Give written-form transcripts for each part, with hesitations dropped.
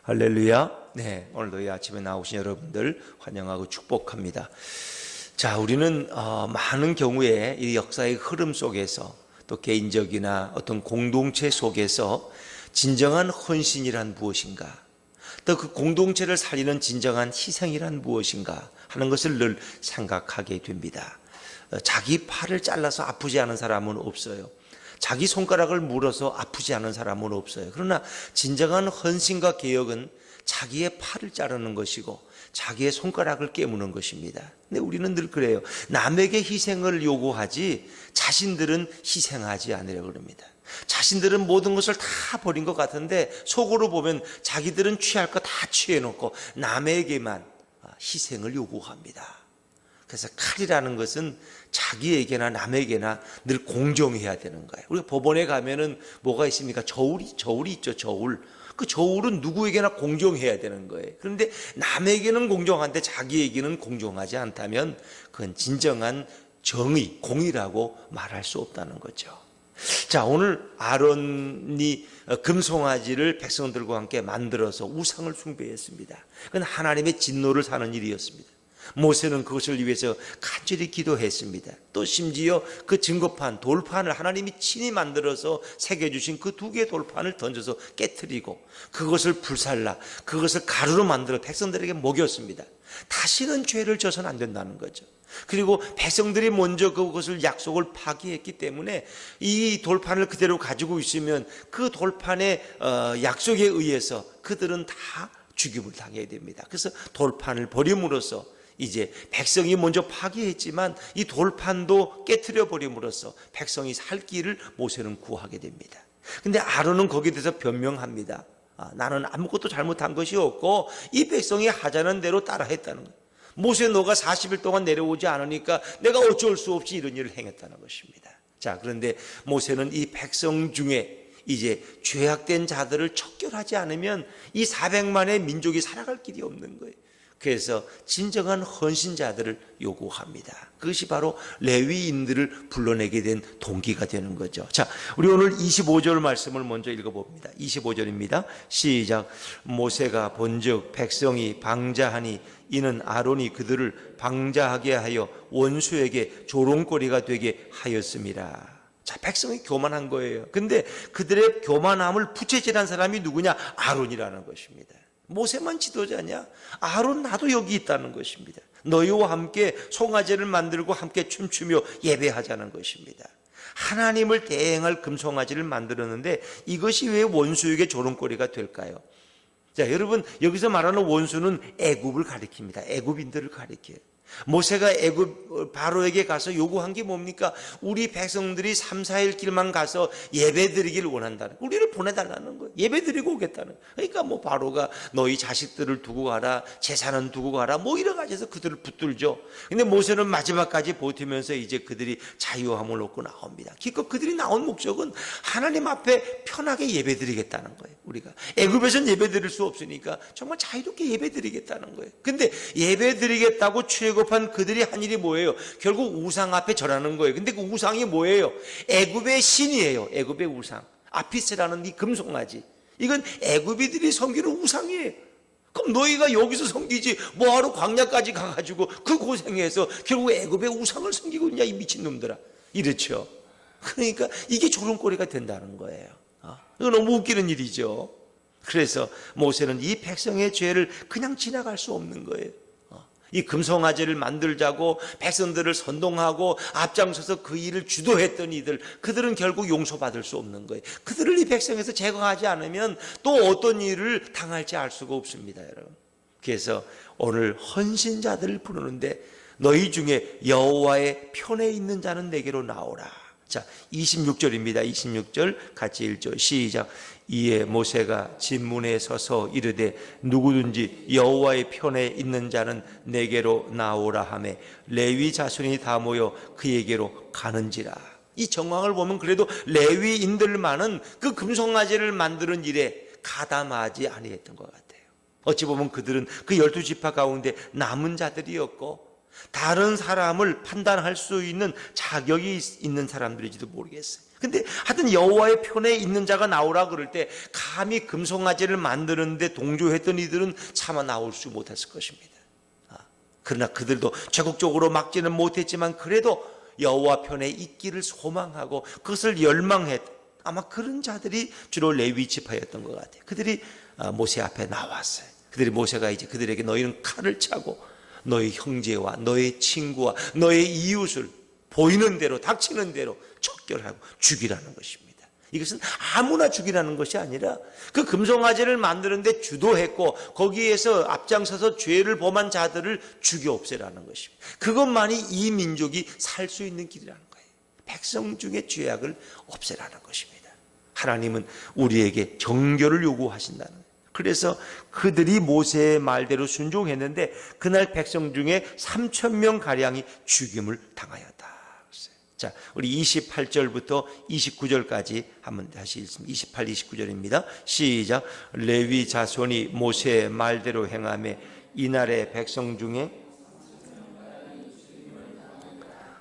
할렐루야. 네, 오늘도 이 아침에 나오신 여러분들 환영하고 축복합니다. 자, 우리는 많은 경우에 이 역사의 흐름 속에서 또 개인적이나 어떤 공동체 속에서 진정한 헌신이란 무엇인가, 또 그 공동체를 살리는 진정한 희생이란 무엇인가 하는 것을 늘 생각하게 됩니다. 자기 팔을 잘라서 아프지 않은 사람은 없어요. 자기 손가락을 물어서 아프지 않은 사람은 없어요. 그러나 진정한 헌신과 개혁은 자기의 팔을 자르는 것이고 자기의 손가락을 깨무는 것입니다. 근데 우리는 늘 그래요. 남에게 희생을 요구하지 자신들은 희생하지 않으려고 합니다. 자신들은 모든 것을 다 버린 것 같은데 속으로 보면 자기들은 취할 거 다 취해놓고 남에게만 희생을 요구합니다. 그래서 칼이라는 것은 자기에게나 남에게나 늘 공정해야 되는 거예요. 우리가 법원에 가면은 뭐가 있습니까? 저울이 있죠, 저울. 그 저울은 누구에게나 공정해야 되는 거예요. 그런데 남에게는 공정한데 자기에게는 공정하지 않다면 그건 진정한 정의, 공의라고 말할 수 없다는 거죠. 자, 오늘 아론이 금송아지를 백성들과 함께 만들어서 우상을 숭배했습니다. 그건 하나님의 진노를 사는 일이었습니다. 모세는 그것을 위해서 간절히 기도했습니다. 또 심지어 그 증거판, 돌판을 하나님이 친히 만들어서 새겨주신 그 두 개의 돌판을 던져서 깨트리고 그것을 불살라 그것을 가루로 만들어 백성들에게 먹였습니다. 다시는 죄를 져서는 안 된다는 거죠. 그리고 백성들이 먼저 그것을 약속을 파기했기 때문에 이 돌판을 그대로 가지고 있으면 그 돌판의 약속에 의해서 그들은 다 죽임을 당해야 됩니다. 그래서 돌판을 버림으로써 이제 백성이 먼저 파괴했지만 이 돌판도 깨트려 버림으로써 백성이 살 길을 모세는 구하게 됩니다. 근데 아론은 거기에 대해서 변명합니다. 나는 아무것도 잘못한 것이 없고 이 백성이 하자는 대로 따라했다는 거예요. 모세 너가 40일 동안 내려오지 않으니까 내가 어쩔 수 없이 이런 일을 행했다는 것입니다. 자, 그런데 모세는 이 백성 중에 이제 죄악된 자들을 척결하지 않으면 이 400만의 민족이 살아갈 길이 없는 거예요. 그래서 진정한 헌신자들을 요구합니다. 그것이 바로 레위인들을 불러내게 된 동기가 되는 거죠. 자, 우리 오늘 25절 말씀을 먼저 읽어봅니다. 25절입니다. 시작. 모세가 본즉 백성이 방자하니 이는 아론이 그들을 방자하게 하여 원수에게 조롱거리가 되게 하였음이라. 자, 백성이 교만한 거예요. 근데 그들의 교만함을 부채질한 사람이 누구냐? 아론이라는 것입니다. 모세만 지도자냐? 아론 나도 여기 있다는 것입니다. 너희와 함께 송아지를 만들고 함께 춤추며 예배하자는 것입니다. 하나님을 대행할 금송아지를 만들었는데 이것이 왜 원수에게 조롱거리가 될까요? 자, 여러분, 여기서 말하는 원수는 애굽을 가리킵니다. 애굽인들을 가리켜요. 모세가 애굽 바로에게 가서 요구한 게 뭡니까? 우리 백성들이 3, 4일 길만 가서 예배 드리기를 원한다는, 우리를 보내달라는 거예요. 예배 드리고 오겠다는 거예요. 그러니까 뭐 바로가 너희 자식들을 두고 가라, 재산은 두고 가라, 뭐 이런 가지에서 그들을 붙들죠. 근데 모세는 마지막까지 버티면서 이제 그들이 자유함을 얻고 나옵니다. 기껏 그들이 나온 목적은 하나님 앞에 편하게 예배 드리겠다는 거예요. 우리가 애굽에서는 예배 드릴 수 없으니까 정말 자유롭게 예배 드리겠다는 거예요. 근데 예배 드리겠다고 취급한 그들이 한 일이 뭐예요? 결국 우상 앞에 절하는 거예요. 근데 그 우상이 뭐예요? 애굽의 신이에요. 애굽의 우상. 아피스라는 이 금송아지. 이건 애굽이들이 섬기는 우상이에요. 그럼 너희가 여기서 섬기지 뭐하러 광야까지 가가지고 그 고생해서 결국 애굽의 우상을 섬기고 있냐, 이 미친놈들아. 이렇죠. 그러니까 이게 조롱거리가 된다는 거예요. 이거 너무 웃기는 일이죠. 그래서 모세는 이 백성의 죄를 그냥 지나갈 수 없는 거예요. 이 금송아지를 만들자고 백성들을 선동하고 앞장서서 그 일을 주도했던 이들, 그들은 결국 용서받을 수 없는 거예요. 그들을 이 백성에서 제거하지 않으면 또 어떤 일을 당할지 알 수가 없습니다, 여러분. 그래서 오늘 헌신자들을 부르는데 너희 중에 여호와의 편에 있는 자는 내게로 나오라. 자, 26절입니다. 26절 같이 읽죠. 시작. 이에 모세가 진문에 서서 이르되 누구든지 여호와의 편에 있는 자는 내게로 나오라 하며 레위 자손이 다 모여 그에게로 가는지라. 이 정황을 보면 그래도 레위인들만은 그 금송아지를 만드는 일에 가담하지 아니했던 것 같아요. 어찌 보면 그들은 그 12지파 가운데 남은 자들이었고 다른 사람을 판단할 수 있는 자격이 있는 사람들인지도 모르겠어요. 근데 하여튼 여호와의 편에 있는 자가 나오라 그럴 때 감히 금송아지를 만드는데 동조했던 이들은 차마 나올 수 못했을 것입니다. 그러나 그들도 적극적으로 막지는 못했지만 그래도 여호와 편에 있기를 소망하고 그것을 열망했. 아마 그런 자들이 주로 레위 지파였던 것 같아요. 그들이 모세 앞에 나왔어요. 그들이 모세가 이제 그들에게 너희는 칼을 차고 너희 형제와 너희 친구와 너희 이웃을 보이는 대로 닥치는 대로 척결하고 죽이라는 것입니다. 이것은 아무나 죽이라는 것이 아니라 그 금송아지를 만드는데 주도했고 거기에서 앞장서서 죄를 범한 자들을 죽여 없애라는 것입니다. 그것만이 이 민족이 살 수 있는 길이라는 거예요. 백성 중에 죄악을 없애라는 것입니다. 하나님은 우리에게 정결을 요구하신다는 거예요. 그래서 그들이 모세의 말대로 순종했는데 그날 백성 중에 3,000명가량이 죽임을 당하였다. 자, 우리 28절부터 29절까지 한번 다시 읽습니다. 28, 29절입니다. 시작. 레위 자손이 모세의 말대로 행하며 이날의 백성 중에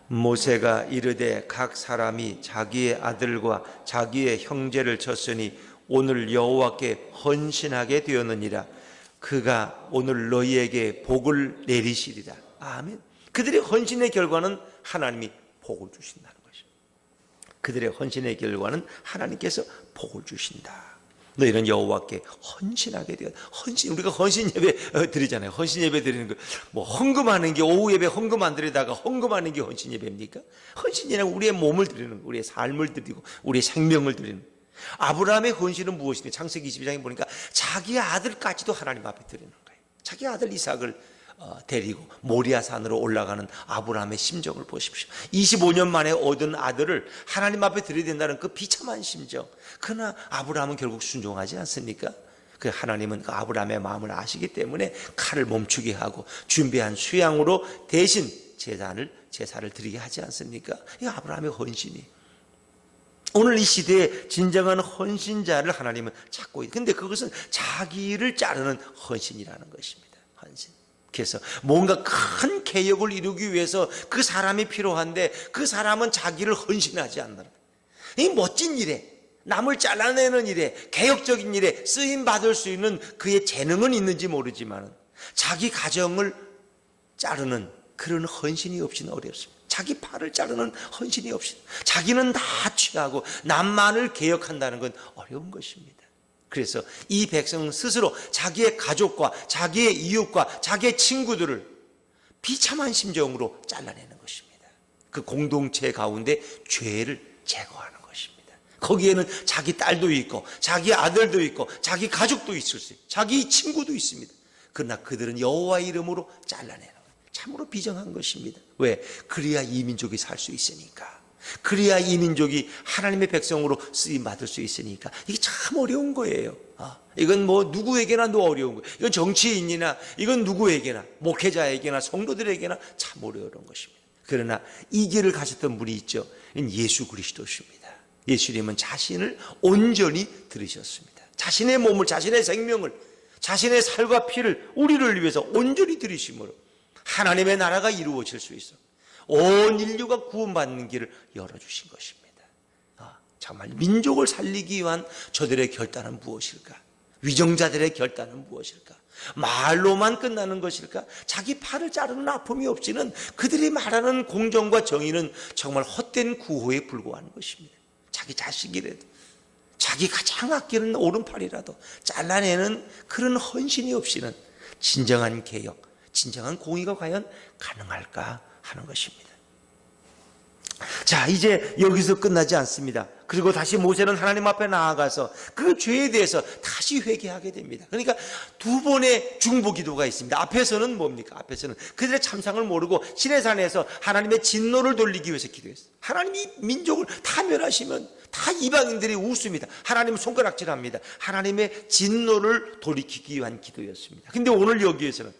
모세가 이르되 각 사람이 자기의 아들과 자기의 형제를 쳤으니 오늘 여호와께 헌신하게 되었느니라. 그가 오늘 너희에게 복을 내리시리라. 아멘. 그들의 헌신의 결과는 하나님이 복을 주신다는 것입니다. 그들의 헌신의 결과는 하나님께서 복을 주신다. 너희는 여호와께 헌신하게 되었다. 헌신, 우리가 헌신 예배 드리잖아요. 헌신 예배 드리는 거, 뭐 헌금하는 게 오후 예배 헌금 안 드리다가 헌금하는 게 헌신 예배입니까? 헌신이란 우리의 몸을 드리는 거, 우리의 삶을 드리고 우리의 생명을 드리는 거. 아브라함의 헌신은 무엇이냐? 창세기 22장에 보니까 자기 아들까지도 하나님 앞에 드리는 거예요. 자기 아들 이삭을 데리고 모리아산으로 올라가는 아브라함의 심정을 보십시오. 25년 만에 얻은 아들을 하나님 앞에 드려야 된다는 그 비참한 심정. 그러나 아브라함은 결국 순종하지 않습니까? 그 하나님은 그 아브라함의 마음을 아시기 때문에 칼을 멈추게 하고 준비한 수양으로 대신 제사를 드리게 하지 않습니까? 이 아브라함의 헌신이. 오늘 이 시대에 진정한 헌신자를 하나님은 찾고 있어요. 근데 그것은 자기를 자르는 헌신이라는 것입니다. 헌신. 그래서 뭔가 큰 개혁을 이루기 위해서 그 사람이 필요한데 그 사람은 자기를 헌신하지 않는다. 이 멋진 일에, 남을 잘라내는 일에, 개혁적인 일에 쓰임받을 수 있는 그의 재능은 있는지 모르지만 자기 가정을 자르는 그런 헌신이 없이는 어렵습니다. 자기 팔을 자르는 헌신이 없이 자기는 다 취하고 남만을 개혁한다는 건 어려운 것입니다. 그래서 이 백성은 스스로 자기의 가족과 자기의 이웃과 자기의 친구들을 비참한 심정으로 잘라내는 것입니다. 그 공동체 가운데 죄를 제거하는 것입니다. 거기에는 자기 딸도 있고 자기 아들도 있고 자기 가족도 있을 수 있고 자기 친구도 있습니다. 그러나 그들은 여호와의 이름으로 잘라내는 거예요. 참으로 비정한 것입니다. 왜? 그래야 이 민족이 살 수 있으니까. 그래야 이 민족이 하나님의 백성으로 쓰임받을 수 있으니까. 이게 참 어려운 거예요. 이건 뭐 누구에게나 어려운 거예요. 이건 정치인이나 이건 누구에게나 목회자에게나 성도들에게나 참 어려운 것입니다. 그러나 이 길을 가셨던 분이 있죠. 예수 그리스도십니다. 예수님은 자신을 온전히 들이셨습니다. 자신의 몸을, 자신의 생명을, 자신의 살과 피를 우리를 위해서 온전히 들이심으로 하나님의 나라가 이루어질 수 있어 온 인류가 구원받는 길을 열어주신 것입니다. 정말 민족을 살리기 위한 저들의 결단은 무엇일까? 위정자들의 결단은 무엇일까? 말로만 끝나는 것일까? 자기 팔을 자르는 아픔이 없이는 그들이 말하는 공정과 정의는 정말 헛된 구호에 불과한 것입니다. 자기 자식이라도 자기 가장 아끼는 오른팔이라도 잘라내는 그런 헌신이 없이는 진정한 개혁, 진정한 공의가 과연 가능할까 하는 것입니다. 자, 이제 여기서 끝나지 않습니다. 그리고 다시 모세는 하나님 앞에 나아가서 그 죄에 대해서 다시 회개하게 됩니다. 그러니까 두 번의 중보 기도가 있습니다. 앞에서는 뭡니까? 앞에서는 그들의 참상을 모르고 시내산에서 하나님의 진노를 돌리기 위해서 기도했어요. 하나님이 민족을 다 멸하시면 다 이방인들이 웃습니다. 하나님은 손가락질합니다. 하나님의 진노를 돌이키기 위한 기도였습니다. 근데 오늘 여기에서는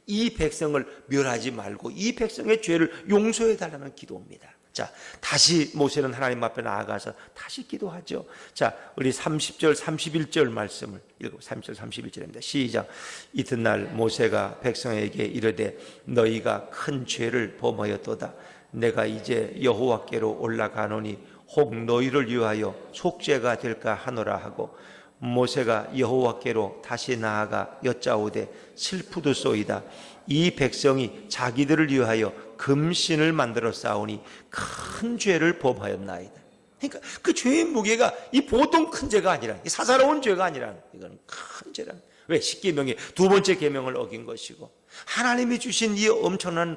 이 백성을 멸하지 말고 이 백성의 죄를 용서해 달라는 기도입니다. 자, 다시 모세는 하나님 앞에 나아가서 다시 기도하죠. 자, 우리 30절, 31절 말씀을 읽고 30절, 31절입니다. 시작. 이튿날 모세가 백성에게 이르되 너희가 큰 죄를 범하였도다. 내가 이제 여호와께로 올라가노니 혹 너희를 위하여 속죄가 될까 하노라 하고 모세가 여호와께로 다시 나아가 여짜오되 슬프도소이다. 이 백성이 자기들을 위하여 금신을 만들어 쌓으니 큰 죄를 범하였나이다. 그러니까 그 죄의 무게가 이 보통 큰 죄가 아니라, 사사로운 죄가 아니라, 이건 큰 죄란. 왜? 십계명의 두 번째 계명을 어긴 것이고 하나님이 주신 이 엄청난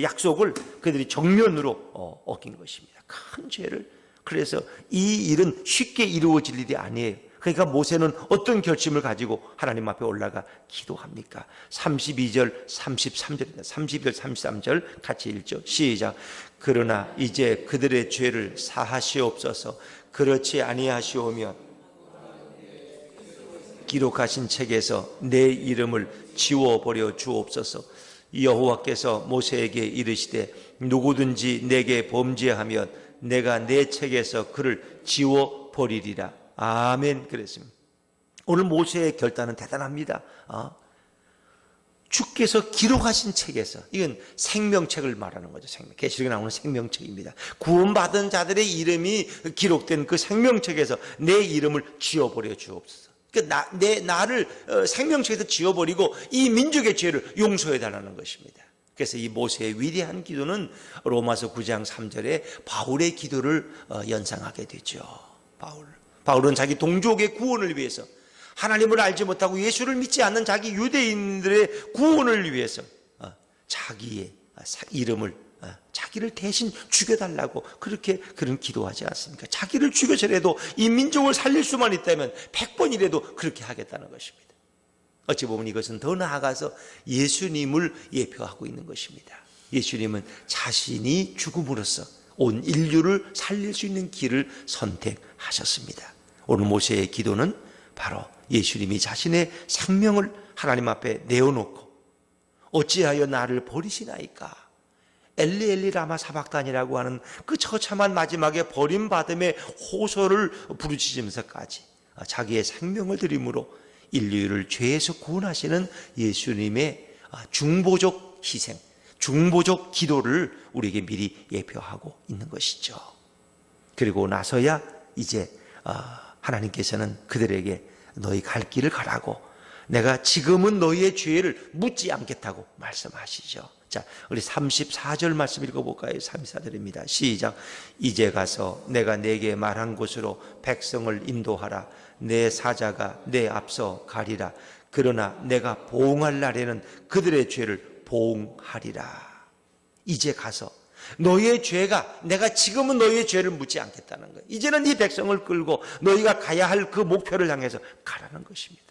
약속을 그들이 정면으로 어긴 것입니다. 큰 죄를. 그래서 이 일은 쉽게 이루어질 일이 아니에요. 그러니까 모세는 어떤 결심을 가지고 하나님 앞에 올라가 기도합니까? 32절, 33절입니다. 32절, 33절 같이 읽죠. 시작. 그러나 이제 그들의 죄를 사하시옵소서. 그렇지 아니하시오면 기록하신 책에서 내 이름을 지워버려 주옵소서. 여호와께서 모세에게 이르시되 누구든지 내게 범죄하면 내가 내 책에서 그를 지워버리리라. 아멘. 그랬습니다. 오늘 모세의 결단은 대단합니다. 주께서 기록하신 책에서, 이건 생명책을 말하는 거죠. 계시록에 나오는 생명책입니다. 구원받은 자들의 이름이 기록된 그 생명책에서 내 이름을 지워버려 주옵소서. 그러니까 나를 생명책에서 지워버리고 이 민족의 죄를 용서해 달라는 것입니다. 그래서 이 모세의 위대한 기도는 로마서 9장 3절에 바울의 기도를 연상하게 되죠. 바울은 자기 동족의 구원을 위해서, 하나님을 알지 못하고 예수를 믿지 않는 자기 유대인들의 구원을 위해서 자기의 이름을, 자기를 대신 죽여달라고 그런 기도하지 않습니까? 자기를 죽여서라도 이 민족을 살릴 수만 있다면 100번이라도 그렇게 하겠다는 것입니다. 어찌 보면 이것은 더 나아가서 예수님을 예표하고 있는 것입니다. 예수님은 자신이 죽음으로써 온 인류를 살릴 수 있는 길을 선택하셨습니다. 오늘 모세의 기도는 바로 예수님이 자신의 생명을 하나님 앞에 내어놓고 어찌하여 나를 버리시나이까, 엘리 엘리 라마 사박단이라고 하는 그 처참한 마지막에 버림받음의 호소를 부르짖으면서까지 자기의 생명을 드림으로 인류를 죄에서 구원하시는 예수님의 중보적 희생, 중보적 기도를 우리에게 미리 예표하고 있는 것이죠. 그리고 나서야 이제 하나님께서는 그들에게 너희 갈 길을 가라고, 내가 지금은 너희의 죄를 묻지 않겠다고 말씀하시죠. 자, 우리 34절 말씀 읽어볼까요? 34절입니다. 시작. 이제 가서 내가 네게 말한 곳으로 백성을 인도하라. 내 사자가 내 앞서 가리라. 그러나 내가 보응할 날에는 그들의 죄를 보응하리라. 이제 가서 너희의 죄가, 내가 지금은 너희의 죄를 묻지 않겠다는 거예요. 이제는 이 백성을 끌고 너희가 가야 할 그 목표를 향해서 가라는 것입니다.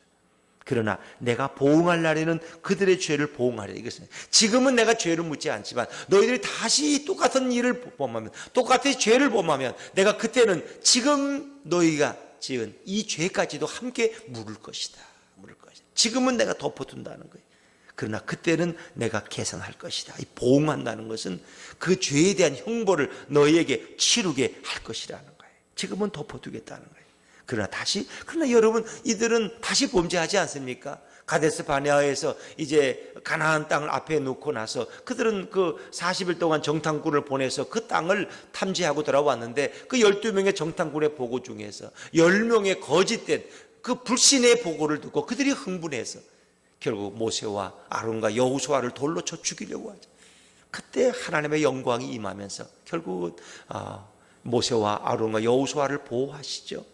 그러나 내가 보응할 날에는 그들의 죄를 보응하리라. 이것은 지금은 내가 죄를 묻지 않지만 너희들이 다시 똑같은 일을 범하면, 똑같은 죄를 범하면 내가 그때는 지금 너희가 지은 이 죄까지도 함께 물을 것이다. 지금은 내가 덮어둔다는 거예요. 그러나 그때는 내가 계산할 것이다. 이 보응한다는 것은 그 죄에 대한 형벌을 너희에게 치르게 할 것이라는 거예요. 지금은 덮어두겠다는 거예요. 그러나 여러분, 이들은 다시 범죄하지 않습니까? 가데스 바네아에서 이제 가나안 땅을 앞에 놓고 나서 그들은 그 40일 동안 정탐꾼을 보내서 그 땅을 탐지하고 돌아왔는데, 그 12명의 정탐꾼의 보고 중에서 10명의 거짓된 그 불신의 보고를 듣고 그들이 흥분해서 결국 모세와 아론과 여호수아를 돌로 쳐 죽이려고 하죠. 그때 하나님의 영광이 임하면서 결국 모세와 아론과 여호수아를 보호하시죠.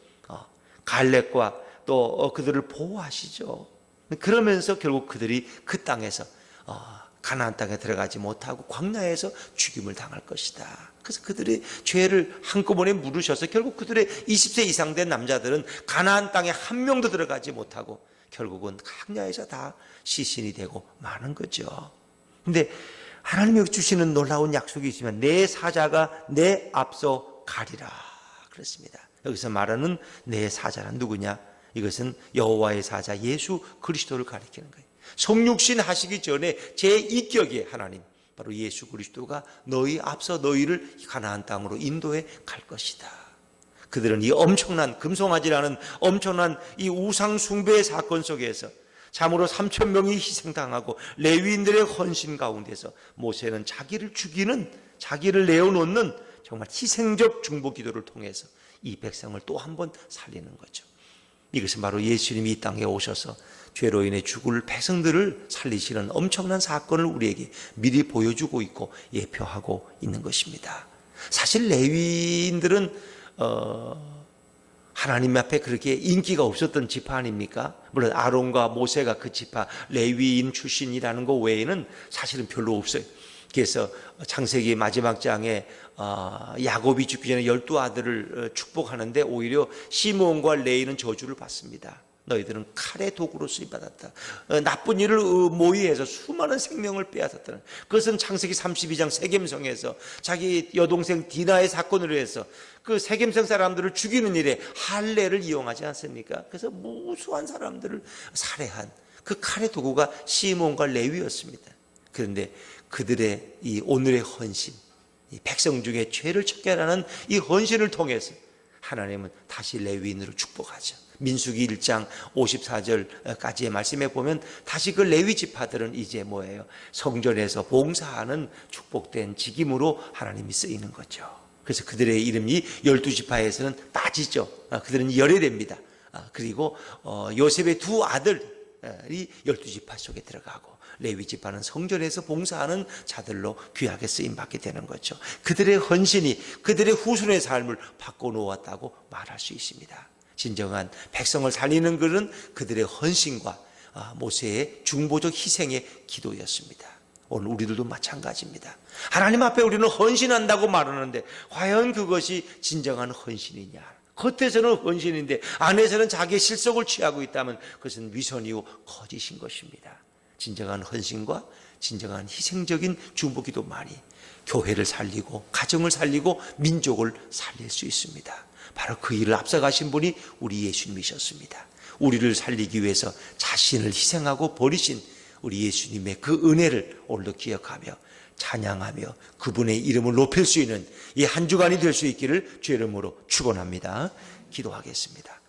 갈렙과 또 그들을 보호하시죠. 그러면서 결국 그들이 그 땅에서 가나안 땅에 들어가지 못하고 광야에서 죽임을 당할 것이다. 그래서 그들의 죄를 한꺼번에 물으셔서 결국 그들의 20세 이상 된 남자들은 가나안 땅에 한 명도 들어가지 못하고 결국은 광야에서 다 시신이 되고 마는 거죠. 근데 하나님이 주시는 놀라운 약속이 있으면 내 사자가 내 앞서 가리라 그랬습니다. 여기서 말하는 내 사자는 누구냐? 이것은 여호와의 사자 예수 그리스도를 가리키는 거예요. 성육신 하시기 전에 제 인격의 하나님, 바로 예수 그리스도가 너희 앞서 너희를 가나안 땅으로 인도해 갈 것이다. 그들은 이 엄청난 금송아지라는 엄청난 이 우상 숭배의 사건 속에서 참으로 3,000명이 희생당하고 레위인들의 헌신 가운데서 모세는 자기를 죽이는, 자기를 내어놓는 정말 희생적 중보 기도를 통해서 이 백성을 또 한 번 살리는 거죠. 이것은 바로 예수님이 이 땅에 오셔서 죄로 인해 죽을 백성들을 살리시는 엄청난 사건을 우리에게 미리 보여주고 있고 예표하고 있는 것입니다. 사실 레위인들은 하나님 앞에 그렇게 인기가 없었던 지파 아닙니까? 물론 아론과 모세가 그 지파 레위인 출신이라는 것 외에는 사실은 별로 없어요. 그래서 창세기 마지막 장에 야곱이 죽기 전에 12아들을 축복하는데 오히려 시므온과 레위는 저주를 받습니다. 너희들은 칼의 도구로 쓰임받았다. 나쁜 일을 모의해서 수많은 생명을 빼앗았다는, 그것은 창세기 32장 세겜성에서 자기 여동생 디나의 사건으로 해서 그 세겜성 사람들을 죽이는 일에 할례를 이용하지 않습니까? 그래서 무수한 사람들을 살해한 그 칼의 도구가 시므온과 레위였습니다. 그런데 그들의 이 오늘의 헌신, 이 백성 중에 죄를 척결하는 이 헌신을 통해서 하나님은 다시 레위인으로 축복하죠. 민수기 1장 54절까지의 말씀에 보면 다시 그 레위 지파들은 이제 뭐예요? 성전에서 봉사하는 축복된 직임으로 하나님이 쓰이는 거죠. 그래서 그들의 이름이 12지파에서는 따지죠. 그들은 열애됩니다. 그리고 요셉의 두 아들이 12지파 속에 들어가고 레위 지파는 성전에서 봉사하는 자들로 귀하게 쓰임받게 되는 거죠. 그들의 헌신이 그들의 후손의 삶을 바꿔놓았다고 말할 수 있습니다. 진정한 백성을 살리는 것은 그들의 헌신과 모세의 중보적 희생의 기도였습니다. 오늘 우리들도 마찬가지입니다. 하나님 앞에 우리는 헌신한다고 말하는데 과연 그것이 진정한 헌신이냐? 겉에서는 헌신인데 안에서는 자기의 실속을 취하고 있다면 그것은 위선이요 거짓인 것입니다. 진정한 헌신과 진정한 희생적인 중보기도만이 교회를 살리고 가정을 살리고 민족을 살릴 수 있습니다. 바로 그 일을 앞서가신 분이 우리 예수님이셨습니다. 우리를 살리기 위해서 자신을 희생하고 버리신 우리 예수님의 그 은혜를 오늘도 기억하며 찬양하며 그분의 이름을 높일 수 있는 이 한 주간이 될 수 있기를 주의 이름으로 축원합니다. 기도하겠습니다.